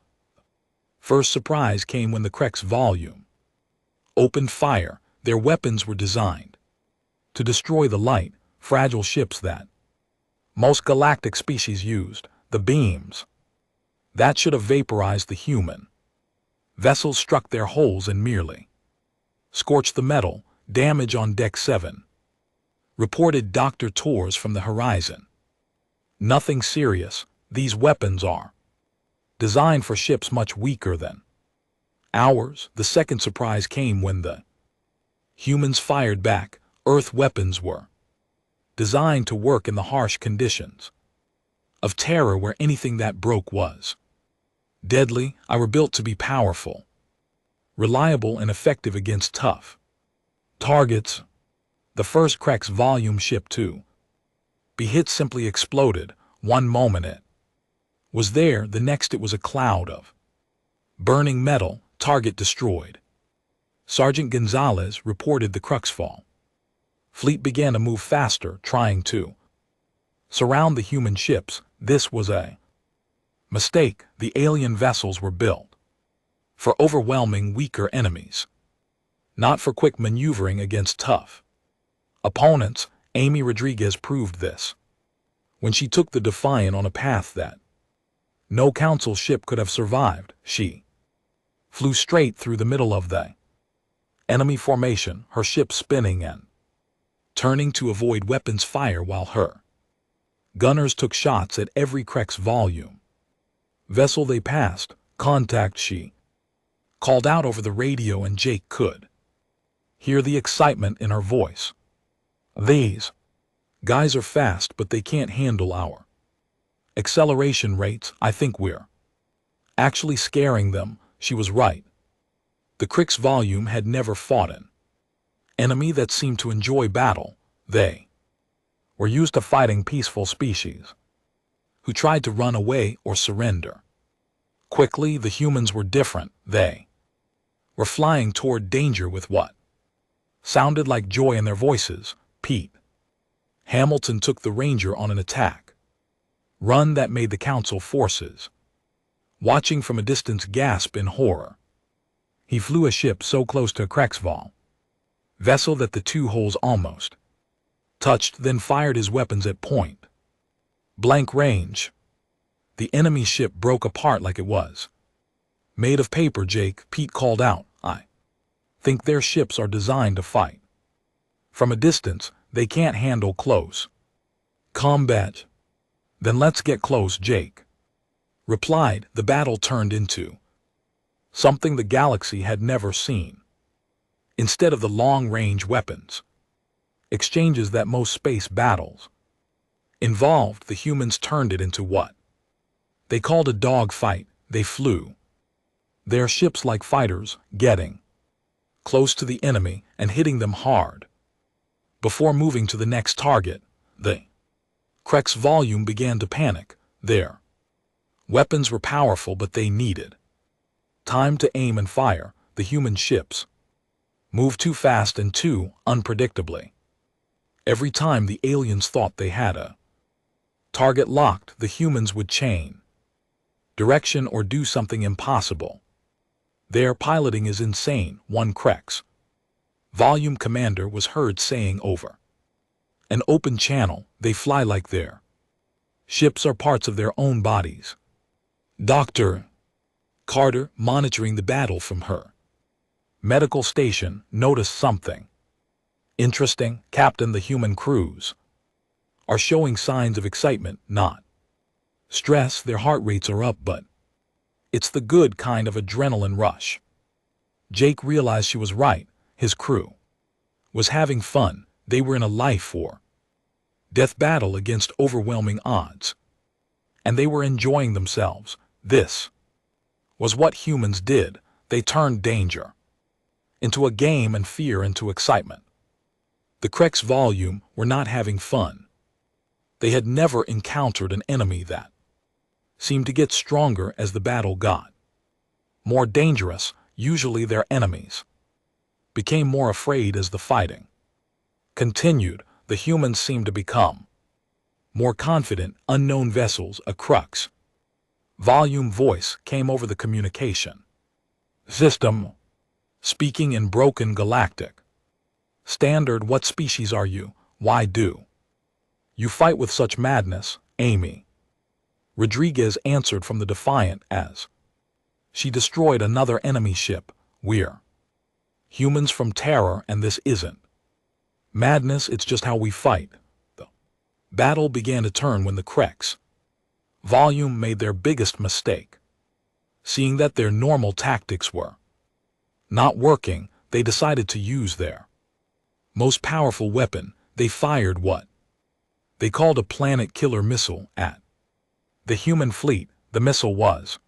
First surprise came when the Krex volume opened fire. Their weapons were designed to destroy the light, fragile ships that most galactic species used. The beams that should have vaporized the human vessels struck their holes and merely scorched the metal. Damage on Deck 7, reported Dr. Torres from the horizon. Nothing serious. These weapons are designed for ships much weaker than ours. The second surprise came when the humans fired back. Earth weapons were designed to work in the harsh conditions of terror where anything that broke was deadly. They were built to be powerful, reliable, and effective against tough targets. The first Krex volume ship to be hit simply exploded. One moment it was there, the next it was a cloud of burning metal. Target destroyed. Sergeant Gonzalez reported the Krex fleet began to move faster, trying to surround the human ships. This was a mistake. The alien vessels were built for overwhelming weaker enemies, not for quick maneuvering against tough opponents. Amy Rodriguez proved this when she took the Defiant on a path that no Council ship could have survived. She flew straight through the middle of the enemy formation, her ship spinning and turning to avoid weapons fire while her gunners took shots at every Krex volume vessel they passed. Contact, she called out over the radio, and Jake could hear the excitement in her voice. These guys are fast, but they can't handle our acceleration rates. I think we're actually scaring them. She was right. The Krex volume had never fought an enemy that seemed to enjoy battle. They were used to fighting peaceful species who tried to run away or surrender quickly. The humans were different. They were flying toward danger with what sounded like joy in their voices. Pete Hamilton took the Ranger on an attack run that made the Council forces, watching from a distance, gasp in horror. He flew a ship so close to a Krex vessel that the two holes almost touched, then fired his weapons at point blank range. The enemy ship broke apart like it was made of paper. Pete called out, I think their ships are designed to fight from a distance. They can't handle close combat. Then let's get close, Jake replied. The battle turned into something the galaxy had never seen. Instead of the long-range weapons exchanges that most space battles involved, the humans turned it into what they called a dogfight. They flew their ships like fighters, getting close to the enemy and hitting them hard before moving to the next target. The Krex volume began to panic. Their weapons were powerful, but they needed time to aim and fire. The human ships moved too fast and too unpredictably. Every time the aliens thought they had a target locked, the humans would change direction or do something impossible. Their piloting is insane, one Krex volume commander was heard saying over an open channel. They fly like their ships are parts of their own bodies. Dr. Carter, monitoring the battle from her medical station, noticed something interesting. Captain, the human crews are showing signs of excitement, not stress. Their heart rates are up, but it's the good kind of adrenaline rush. Jake realized she was right. His crew was having fun. They were in a life or death battle against overwhelming odds, and they were enjoying themselves. This was what humans did. They turned danger into a game and fear into excitement. The Krex volume were not having fun. They had never encountered an enemy that seemed to get stronger as the battle got more dangerous. Usually their enemies became more afraid as the fighting continued. The humans seemed to become more confident. Unknown vessels, a crux volume voice came over the communication system, speaking in broken galactic standard. What species are you? Why do you fight with such madness? Amy Rodriguez answered from the Defiant as she destroyed another enemy ship. We're humans from Terror, and this isn't madness, it's just how we fight. The battle began to turn when the Krex volume made their biggest mistake. Seeing that their normal tactics were not working, they decided to use their most powerful weapon. They fired what they called a planet killer missile at the human fleet. The missile was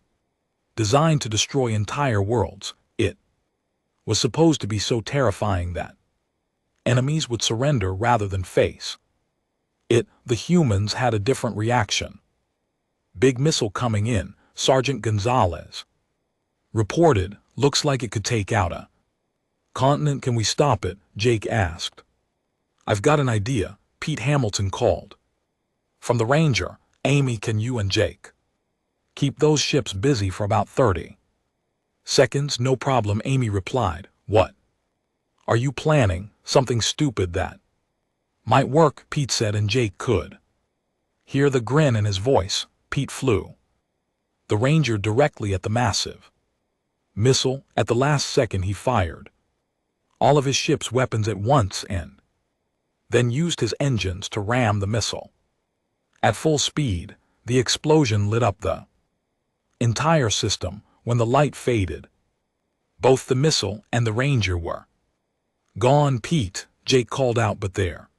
designed to destroy entire worlds. It was supposed to be so terrifying that enemies would surrender rather than face it. The humans had a different reaction. Big missile coming in, Sergeant Gonzalez reported. Looks like it could take out a continent. Can we stop it? Jake asked. I've got an idea, Pete Hamilton called from the Ranger. Amy, can you and Jake keep those ships busy for about 30 seconds? No problem, Amy replied. What are you planning? Something stupid that might work, Pete said, and Jake could hear the grin in his voice. Pete flew the Ranger directly at the massive missile. At the last second he fired all of his ship's weapons at once and then used his engines to ram the missile. At full speed, the explosion lit up the entire system. When the light faded, both the missile and the Ranger were gone. Pete, Jake called out, but there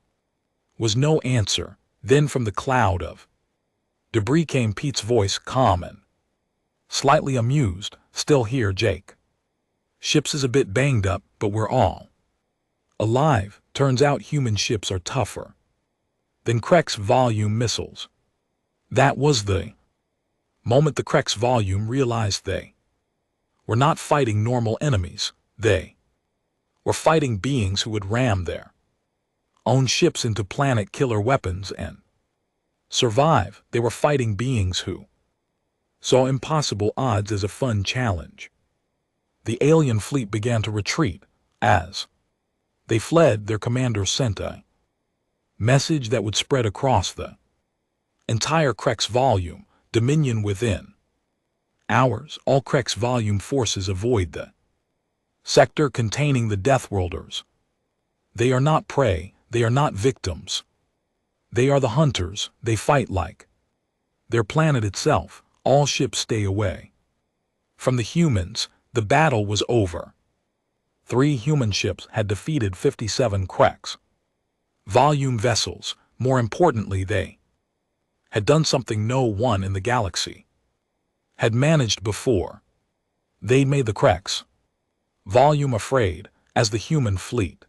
was no answer. Then from the cloud of debris came Pete's voice, calm and slightly amused. Still here, Jake? Ships is a bit banged up, but we're all alive. Turns out human ships are tougher than Krex volume missiles. That was the moment the Krex volume realized they were not fighting normal enemies. They were fighting beings who would ram their own ships into planet killer weapons and survive. They were fighting beings who saw impossible odds as a fun challenge. The alien fleet began to retreat. As they fled, their commander sent a message that would spread across the entire Krex volume. Dominion within hours. All Krex volume forces avoid the sector containing the Deathworlders. They are not prey. They are not victims. They are the hunters. They fight like their planet itself. All ships stay away from the humans. The battle was over. 3 human ships had defeated 57 Krex volume vessels. More importantly, they had done something no one in the galaxy had managed before. They made the Krex volume afraid. As the human fleet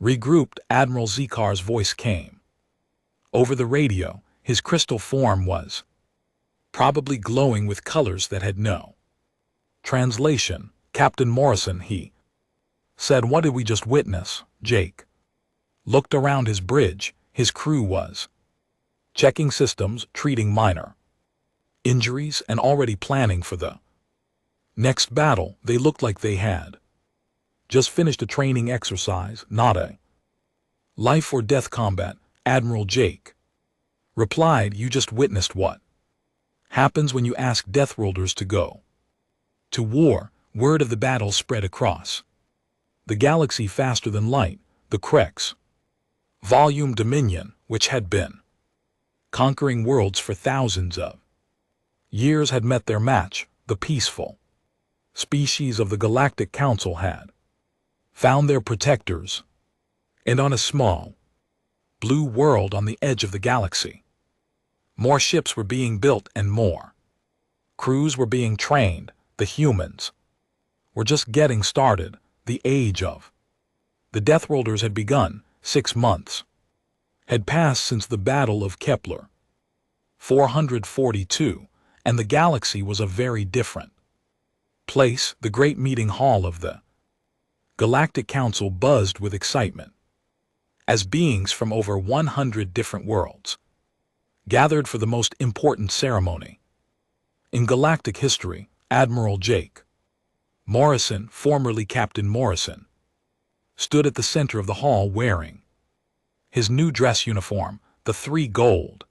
regrouped, Admiral Zekar's voice came over the radio. His crystal form was probably glowing with colors that had no translation. Captain Morrison, he said, what did we just witness? Jake looked around his bridge. His crew was checking systems, treating minor injuries, and already planning for the next battle. They looked like they had just finished a training exercise, not a life or death combat. Admiral Jake replied, you just witnessed what happens when you ask Deathworlders to go to war. Word of the battle spread across the galaxy faster than light. The Krex volume dominion, which had been conquering worlds for thousands of years, had met their match. The peaceful species of the Galactic Council had found their protectors, and on a small blue world on the edge of the galaxy, more ships were being built and more crews were being trained. The humans were just getting started. The age of the Deathworlders had begun. 6 months had passed since the Battle of Kepler 442, and the galaxy was a very different place. The great meeting hall of the Galactic Council buzzed with excitement as beings from over 100 different worlds gathered for the most important ceremony in galactic history. Admiral Jake Morrison, formerly Captain Morrison, stood at the center of the hall wearing his new dress uniform. The 3 gold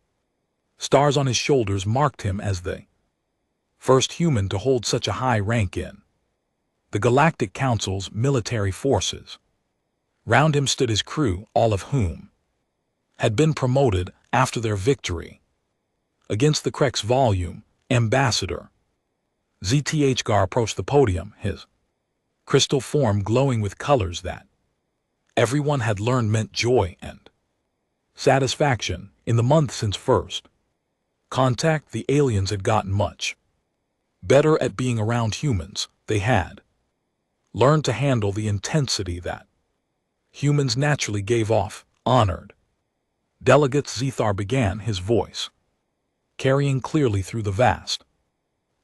stars on his shoulders marked him as the first human to hold such a high rank in the Galactic Council's military forces. Round him stood his crew, all of whom had been promoted after their victory against the Krex volume. Ambassador Zthgar approached the podium, his crystal form glowing with colors that everyone had learned meant joy and satisfaction. In the month since first contact, the aliens had gotten much better at being around humans. They had learned to handle the intensity that humans naturally gave off. Honored Delegate Zthar began, his voice carrying clearly through the vast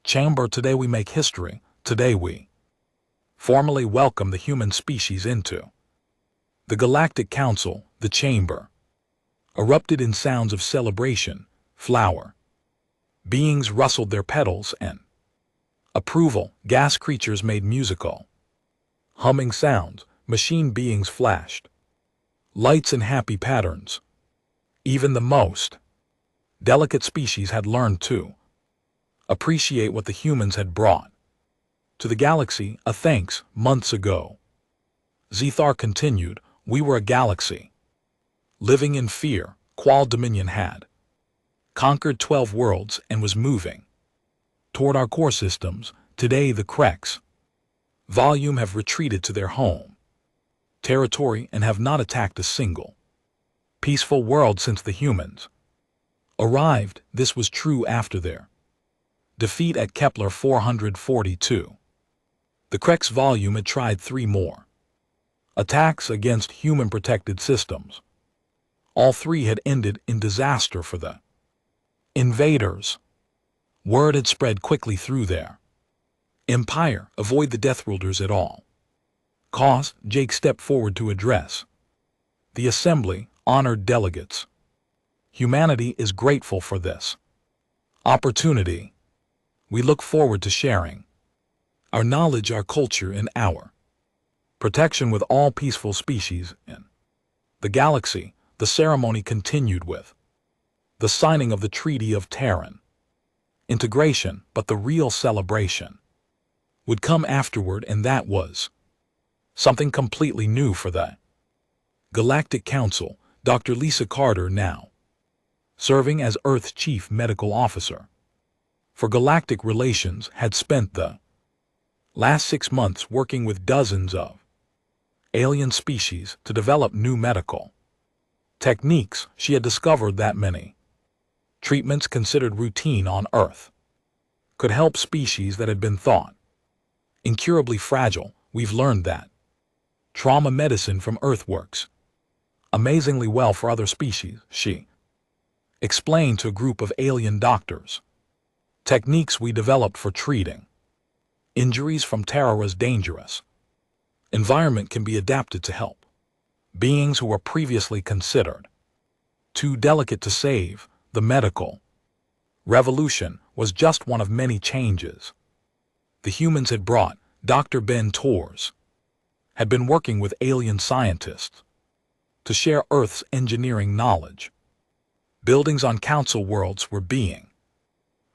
chamber. Today we make history. Today we formally welcome the human species into the Galactic Council. The chamber erupted in sounds of celebration. Flower beings rustled their petals and approval. Gas creatures made musical humming sounds. Machine beings flashed lights in happy patterns. Even the most delicate species had learned to appreciate what the humans had brought to the galaxy. A thanks. Months ago, Zthar continued, we were a galaxy living in fear. Qual Dominion had conquered 12 worlds and was moving toward our core systems. Today the Krex volume have retreated to their home territory and have not attacked a single peaceful world since the humans arrived. This was true after their defeat at Kepler 442. The Krex volume had tried 3 more attacks against human-protected systems. All 3 had ended in disaster for the invaders. Word had spread quickly through their empire. Avoid the Deathworlders at all costs. Jake stepped forward to address the assembly. Honored delegates, humanity is grateful for this opportunity. We look forward to sharing our knowledge, our culture, and our protection with all peaceful species in the galaxy. The ceremony continued with the signing of the Treaty of Terran integration, but the real celebration would come afterward, and that was something completely new for the Galactic Council. Dr. Lisa Carter, now serving as Earth's Chief Medical Officer for Galactic Relations, had spent the last 6 months working with dozens of alien species to develop new medical techniques. She had discovered that many treatments considered routine on Earth could help species that had been thought incurably fragile. We've learned that trauma medicine from Earth works amazingly well for other species, she explained to a group of alien doctors. Techniques we developed for treating injuries from Terra's dangerous environment can be adapted to help beings who were previously considered too delicate to save. The medical revolution was just one of many changes the humans had brought. Dr. Ben Torres had been working with alien scientists to share Earth's engineering knowledge. Buildings on council worlds were being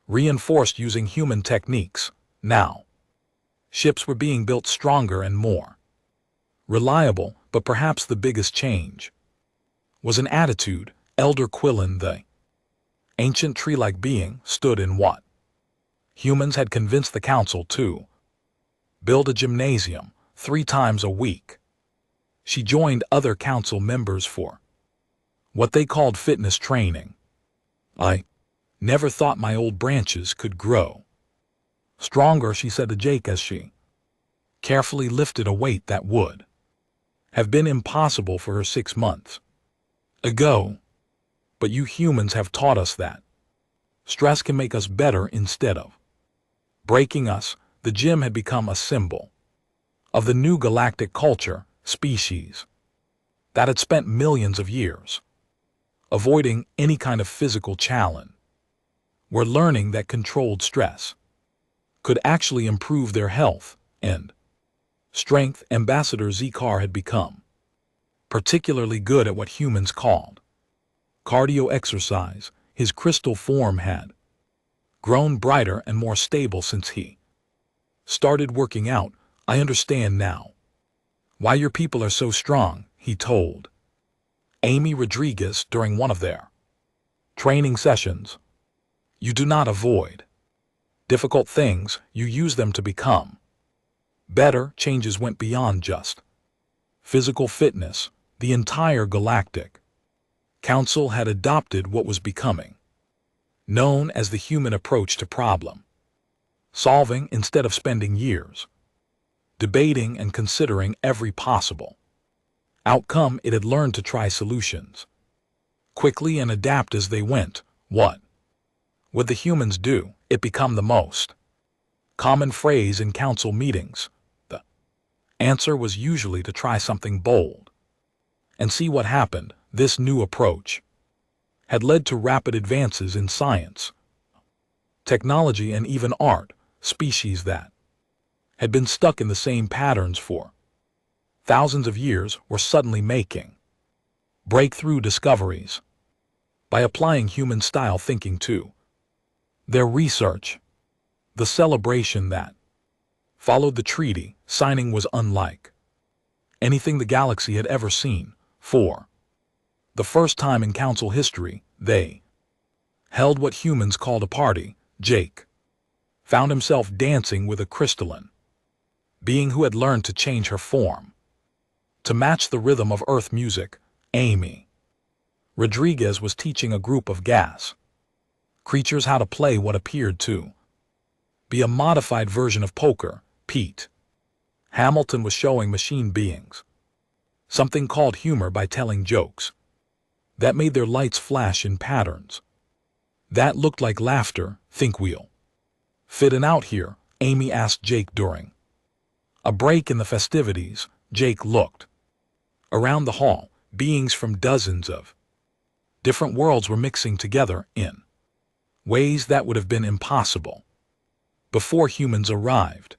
reinforced using human techniques. Now, ships were being built stronger and more reliable, but perhaps the biggest change was an attitude. Elder Quillen, the ancient tree-like being, stood in what humans had convinced the council to build a gymnasium 3 times a week. She joined other council members for what they called fitness training. I never thought my old branches could grow stronger, she said to Jake as she carefully lifted a weight that would have been impossible for her 6 months ago. But you humans have taught us that stress can make us better instead of breaking us. The gym had become a symbol of the new galactic culture species that had spent millions of years avoiding any kind of physical challenge. Were learning that controlled stress could actually improve their health and strength. Ambassador Zekar had become particularly good at what humans called cardio exercise. His crystal form had grown brighter and more stable since he started working out. I understand now why your people are so strong, he told Amy Rodriguez during one of their training sessions. You do not avoid difficult things, you use them to become better. Changes went beyond just physical fitness. The entire galactic council had adopted what was becoming known as the human approach to problem solving. Instead of spending years debating and considering every possible outcome, it had learned to try solutions quickly and adapt as they went. What would the humans do? It became the most common phrase in council meetings. The answer was usually to try something bold and see what happened. This new approach had led to rapid advances in science, technology, and even art. Species that had been stuck in the same patterns for thousands of years were suddenly making breakthrough discoveries by applying human-style thinking to their research. The celebration that followed the treaty signing was unlike anything the galaxy had ever seen. For the first time in council history, they held what humans called a party. Jake found himself dancing with a crystalline being who had learned to change her form to match the rhythm of Earth music. Amy Rodriguez was teaching a group of gas creatures how to play what appeared to be a modified version of poker. Pete Hamilton was showing machine beings something called humor by telling jokes that made their lights flash in patterns that looked like laughter. Think we'll fit in out here? Amy asked Jake during a break in the festivities. Jake looked around the hall. Beings from dozens of different worlds were mixing together in ways that would have been impossible before humans arrived.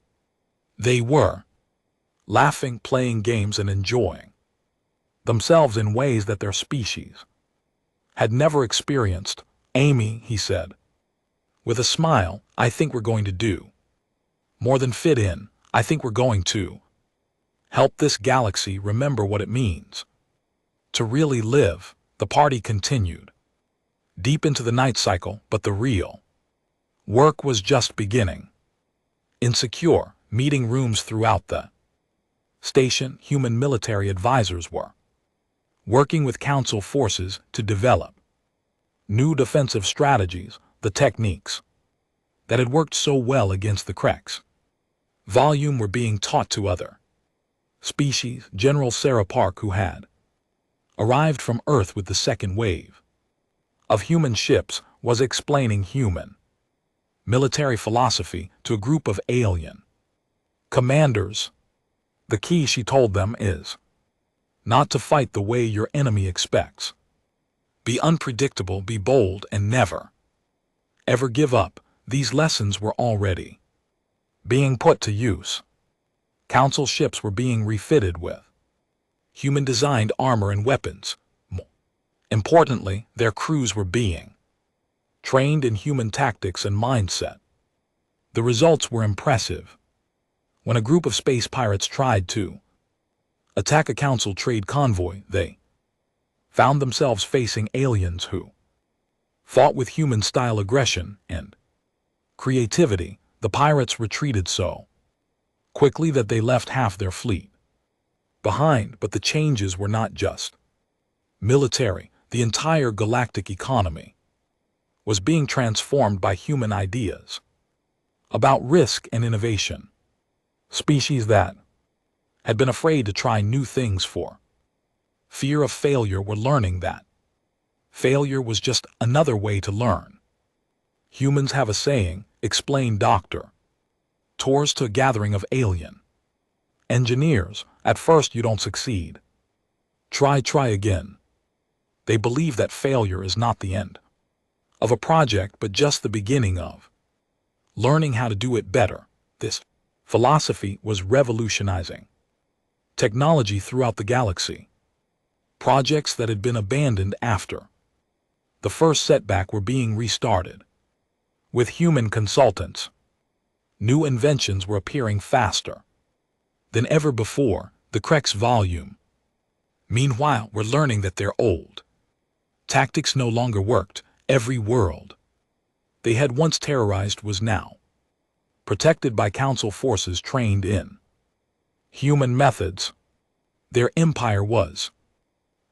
They were laughing, playing games, and enjoying themselves in ways that their species had never experienced. Amy, he said with a smile, I think we're going to do more than fit in. I think we're going to help this galaxy remember what it means to really live. The party continued deep into the night cycle, but the real work was just beginning. In secure meeting rooms throughout the station, human military advisors were working with council forces to develop new defensive strategies. The techniques that had worked so well against the Kreks volume were being taught to other species. General Sarah Park, who had arrived from Earth with the second wave of human ships, was explaining human military philosophy to a group of alien commanders. The key, she told them, is not to fight the way your enemy expects. Be unpredictable, be bold, and never, ever give up. These lessons were already being put to use. Council ships were being refitted with human-designed armor and weapons. More importantly, their crews were being trained in human tactics and mindset. The results were impressive. When a group of space pirates tried to attack a council trade convoy, they found themselves facing aliens who fought with human-style aggression and creativity. The pirates retreated so quickly that they left half their fleet behind, but the changes were not just military. The entire galactic economy was being transformed by human ideas about risk and innovation. Species that had been afraid to try new things for fear of failure were learning that failure was just another way to learn. Humans have a saying, explained Dr. Tours to a gathering of alien engineers. At first you don't succeed. Try again. They believe that failure is not the end of a project, but just the beginning of learning how to do it better. This philosophy was revolutionizing technology throughout the galaxy. Projects that had been abandoned after the first setback were being restarted. With human consultants, new inventions were appearing faster than ever before. The Krex volume, meanwhile, were learning that their old tactics no longer worked. Every world they had once terrorized was now protected by council forces trained in human methods. Their empire was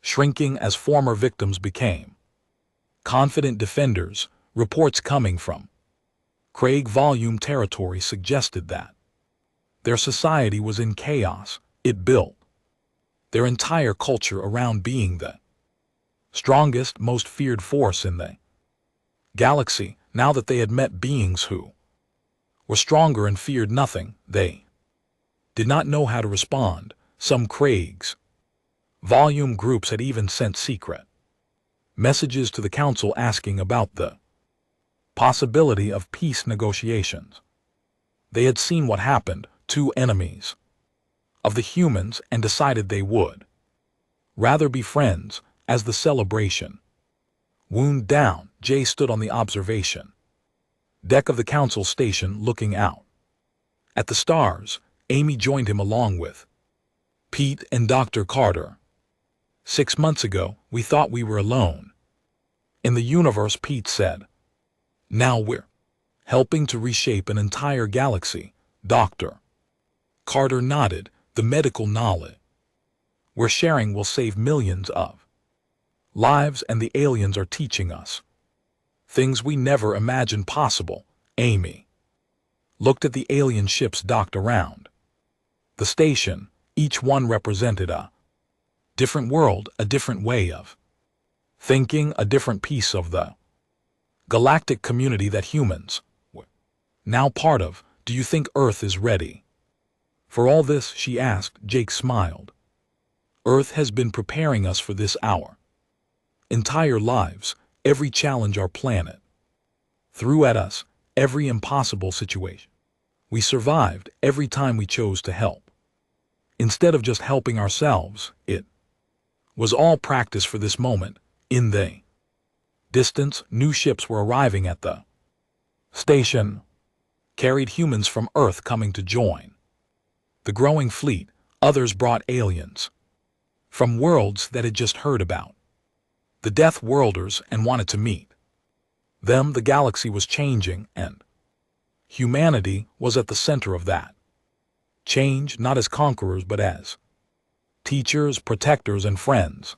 shrinking as former victims became confident defenders. Reports coming from Craig Volume territory suggested that their society was in chaos. It built their entire culture around being the strongest, most feared force in the galaxy. Now that they had met beings who were stronger and feared nothing, they did not know how to respond. Some Craig's volume groups had even sent secret messages to the council asking about the possibility of peace negotiations. They had seen what happened to enemies of the humans and decided they would rather be friends. As the celebration wound down, Jay stood on the observation deck of the council station looking out at the stars. Amy joined him along with Pete and Dr. Carter. 6 months ago, we thought we were alone in the universe, Pete said. Now we're helping to reshape an entire galaxy. Dr. Carter nodded. The medical knowledge we're sharing will save millions of lives, and the aliens are teaching us things we never imagined possible. Amy looked at the alien ships docked around the station. Each one represented a different world, a different way of thinking, a different piece of the galactic community that humans were now part of. Do you think Earth is ready for all this? She asked. Jake smiled. Earth has been preparing us for this our entire lives. Every challenge our planet threw at us, every impossible situation we survived, every time we chose to help instead of just helping ourselves, it was all practice for this moment. In the distance, new ships were arriving at the station, carried humans from Earth coming to join the growing fleet. Others brought aliens from worlds that had just heard about the Deathworlders and wanted to meet them. The galaxy was changing, and humanity was at the center of that change, not as conquerors but as teachers, protectors, and friends.